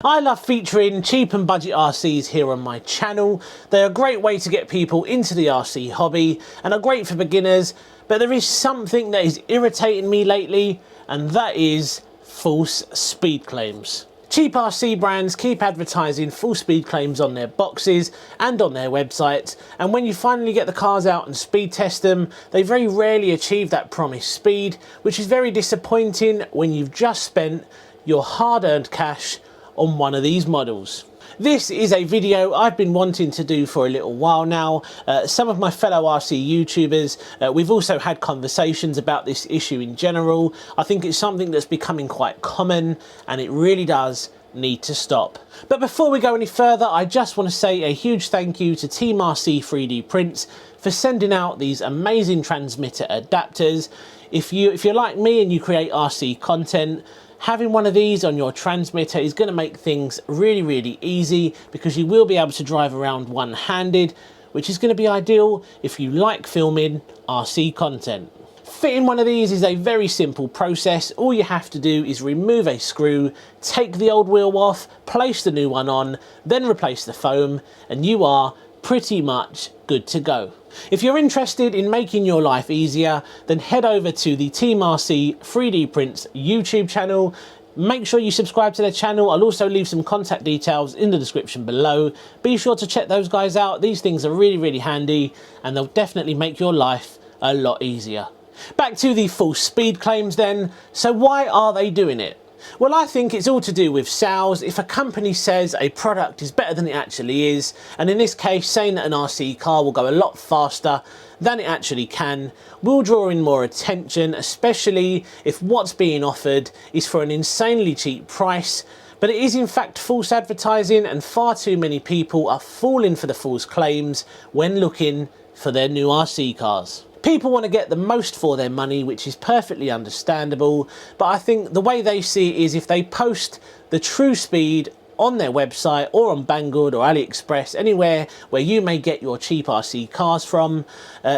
I love featuring cheap and budget RCs here on my channel. They're a great way to get people into the RC hobby and are great for beginners, but there is something that is irritating me lately, and that is false speed claims. Cheap RC brands keep advertising full speed claims on their boxes and on their websites, and when you finally get the cars out and speed test them, they very rarely achieve that promised speed, which is very disappointing when you've just spent your hard-earned cash on one of these models. This is a video I've been wanting to do for a little while now. Some of my fellow RC YouTubers, we've also had conversations about this issue in general. I think it's something that's becoming quite common and it really does need to stop. But before we go any further, I just want to say a huge thank you to Team RC 3D Prints for sending out these amazing transmitter adapters. If you're like me and you create RC content, having one of these on your transmitter is going to make things really easy, because you will be able to drive around one-handed, which is going to be ideal if you like filming RC content. Fitting one of these is a very simple process. All you have to do is remove a screw, take the old wheel off, place the new one on, then replace the foam, and you are pretty much good to go. If you're interested in making your life easier, then head over to the Team RC 3D Prints YouTube channel. Make sure you subscribe to their channel. I'll also leave some contact details in the description below. Be sure to check those guys out. These things are really handy, and they'll definitely make your life a lot easier. Back to the false speed claims then. So why are they doing it? Well, I think it's all to do with sales. If a company says a product is better than it actually is, and in this case saying that an RC car will go a lot faster than it actually can, will draw in more attention, especially if what's being offered is for an insanely cheap price. But it is in fact false advertising, and far too many people are falling for the false claims when looking for their new RC cars. People want to get the most for their money, which is perfectly understandable, but I think the way they see it is if they post the true speed on their website or on Banggood or AliExpress, anywhere where you may get your cheap RC cars from,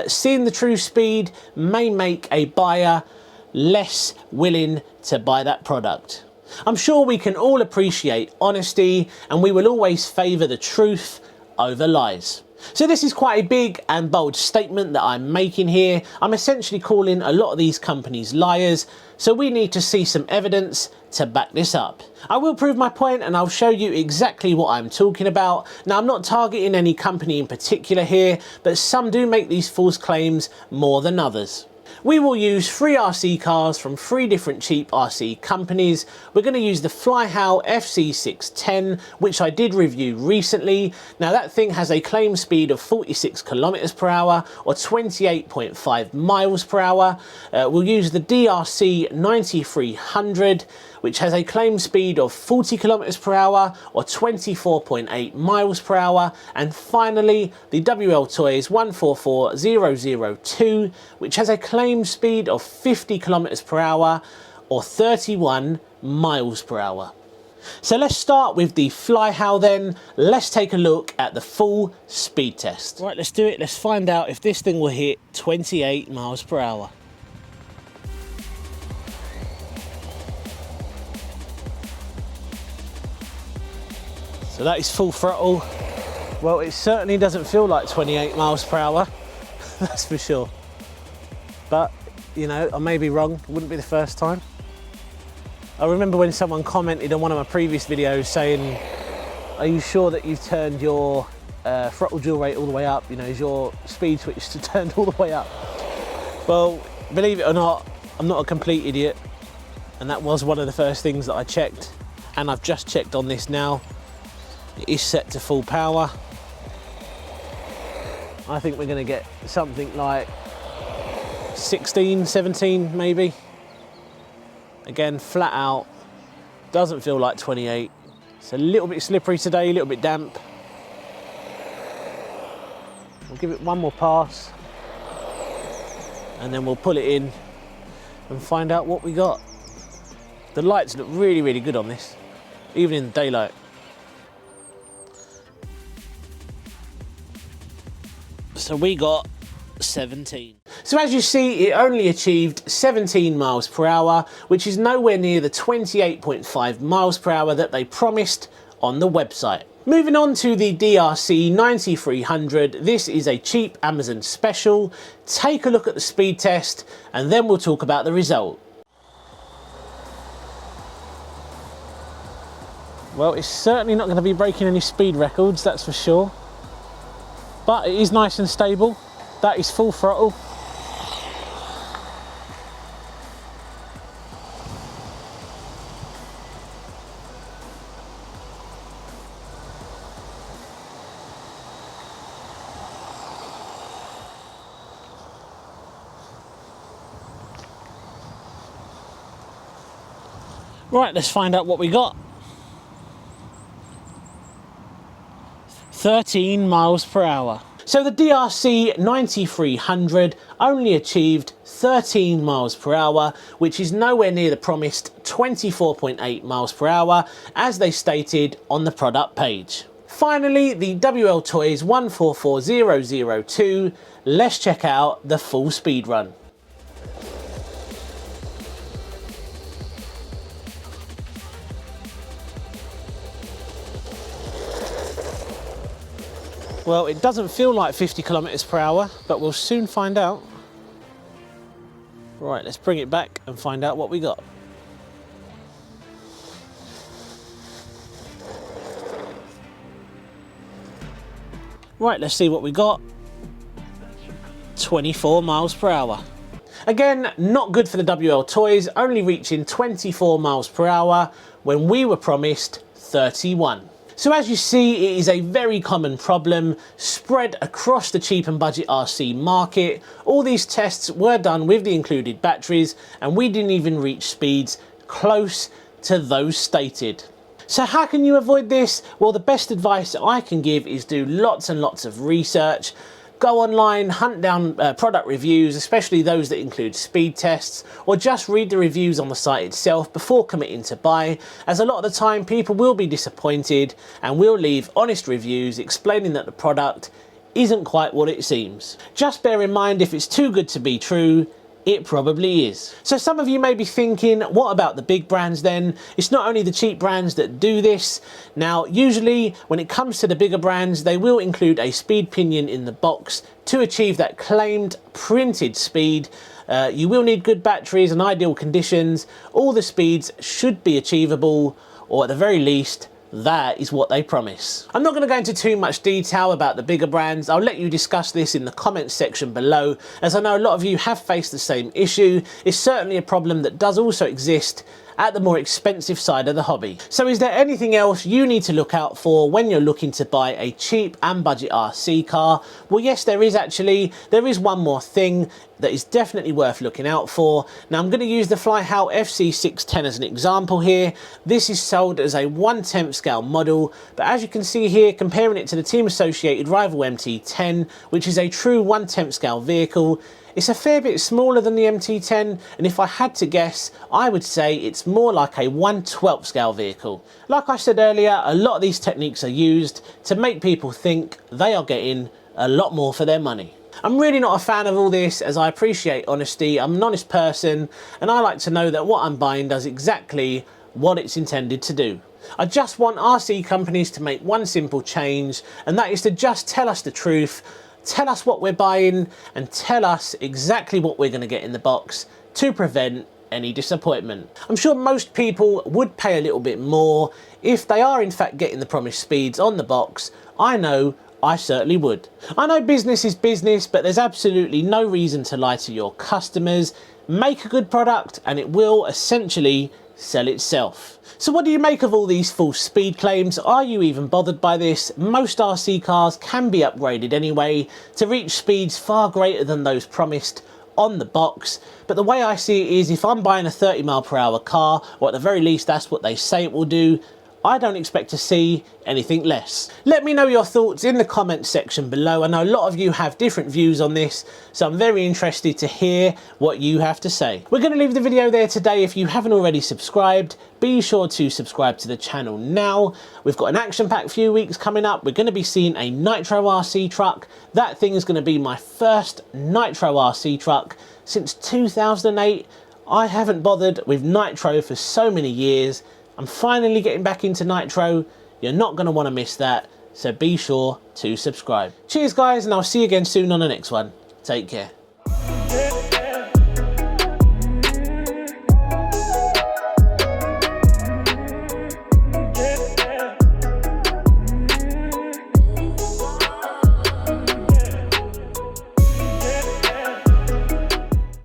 seeing the true speed may make a buyer less willing to buy that product. I'm sure we can all appreciate honesty, and we will always favour the truth over lies. So this is quite a big and bold statement that I'm making here. I'm essentially calling a lot of these companies liars, so we need to see some evidence to back this up. I will prove my point, and I'll show you exactly what I'm talking about. Now, I'm not targeting any company in particular here, but some do make these false claims more than others. We will use 3 RC cars from 3 different cheap RC companies. We're going to use the Flyhal FC610, which I did review recently. Now that thing has a claim speed of 46 kilometers per hour or 28.5 miles per hour. We'll use the DeeRC 9300, which has a claim speed of 40 kilometers per hour or 24.8 miles per hour. And finally, the WLTOYS 144002, which has a claim speed of 50 kilometers per hour or 31 miles per hour. So let's start with the Flyhal then. Let's take a look at the full speed test. Right, let's do it. Let's find out if this thing will hit 28 miles per hour. So that is full throttle. Well, it certainly doesn't feel like 28 miles per hour, that's for sure. But, you know, I may be wrong, it wouldn't be the first time. I remember when someone commented on one of my previous videos saying, are you sure that you've turned your throttle dual rate all the way up? You know, is your speed switch turned all the way up? Well, believe it or not, I'm not a complete idiot. And that was one of the first things that I checked. And I've just checked on this now. It is set to full power. I think we're going to get something like 16, 17 maybe. Again, flat out, doesn't feel like 28. It's a little bit slippery today, a little bit damp. We'll give it one more pass and then we'll pull it in and find out what we got. The lights look really good on this, even in the daylight. So we got 17. So as you see, it only achieved 17 miles per hour, which is nowhere near the 28.5 miles per hour that they promised on the website. Moving on to the DeeRC 9300, this is a cheap Amazon special. Take a look at the speed test and then we'll talk about the result. Well, it's certainly not going to be breaking any speed records, that's for sure. But it is nice and stable. That is full throttle. Right, let's find out what we got. 13 miles per hour. So the DeeRC 9300 only achieved 13 miles per hour, which is nowhere near the promised 24.8 miles per hour, as they stated on the product page. Finally, the WLTOYS 144002. Let's check out the full speed run. Well, it doesn't feel like 50 kilometers per hour, but we'll soon find out. Right, let's bring it back and find out what we got. Right, let's see what we got. 24 miles per hour. Again, not good for the WLTOYS, only reaching 24 miles per hour when we were promised 31. So as you see, it is a very common problem spread across the cheap and budget RC market. All these tests were done with the included batteries and we didn't even reach speeds close to those stated. So how can you avoid this? Well, the best advice I can give is do lots and lots of research. Go online, hunt down product reviews, especially those that include speed tests, or just read the reviews on the site itself before committing to buy, as a lot of the time people will be disappointed and will leave honest reviews explaining that the product isn't quite what it seems. Just bear in mind, if it's too good to be true, it probably is. So some of you may be thinking, what about the big brands then? It's not only the cheap brands that do this. Now, usually when it comes to the bigger brands, they will include a speed pinion in the box to achieve that claimed printed speed. You will need good batteries and ideal conditions. All the speeds should be achievable, or at the very least, that is what they promise. I'm not going to go into too much detail about the bigger brands. I'll let you discuss this in the comments section below, as I know a lot of you have faced the same issue. It's certainly a problem that does also exist at the more expensive side of the hobby. So is there anything else you need to look out for when you're looking to buy a cheap and budget RC car? Well, yes, there is actually. There is one more thing that is definitely worth looking out for. Now, I'm going to use the Flyhal FC610 as an example here. This is sold as a 1/10 scale model, but as you can see here, comparing it to the team associated rival MT10, which is a true 1/10 scale vehicle, it's a fair bit smaller than the MT10, and if I had to guess, I would say it's more like a 1/12 scale vehicle. Like I said earlier, a lot of these techniques are used to make people think they are getting a lot more for their money. I'm really not a fan of all this, as I appreciate honesty. I'm an honest person, and I like to know that what I'm buying does exactly what it's intended to do. I just want RC companies to make one simple change, and that is to just tell us the truth. Tell us what we're buying and tell us exactly what we're going to get in the box to prevent any disappointment. I'm sure most people would pay a little bit more if they are in fact getting the promised speeds on the box. I know I certainly would. I know business is business, but there's absolutely no reason to lie to your customers. Make a good product and it will essentially sell itself. So what do you make of all these false speed claims? Are you even bothered by this? Most RC cars can be upgraded anyway to reach speeds far greater than those promised on the box, but the way I see it is, if I'm buying a 30 mile per hour car, or at the very least that's what they say it will do, I don't expect to see anything less. Let me know your thoughts in the comments section below. I know a lot of you have different views on this, so I'm very interested to hear what you have to say. We're going to leave the video there today. If you haven't already subscribed, be sure to subscribe to the channel now. We've got an action-packed few weeks coming up. We're going to be seeing a Nitro RC truck. That thing is going to be my first Nitro RC truck since 2008. I haven't bothered with Nitro for so many years. I'm finally getting back into Nitro. You're not going to want to miss that, so be sure to subscribe. Cheers guys, and I'll see you again soon on the next one. Take care.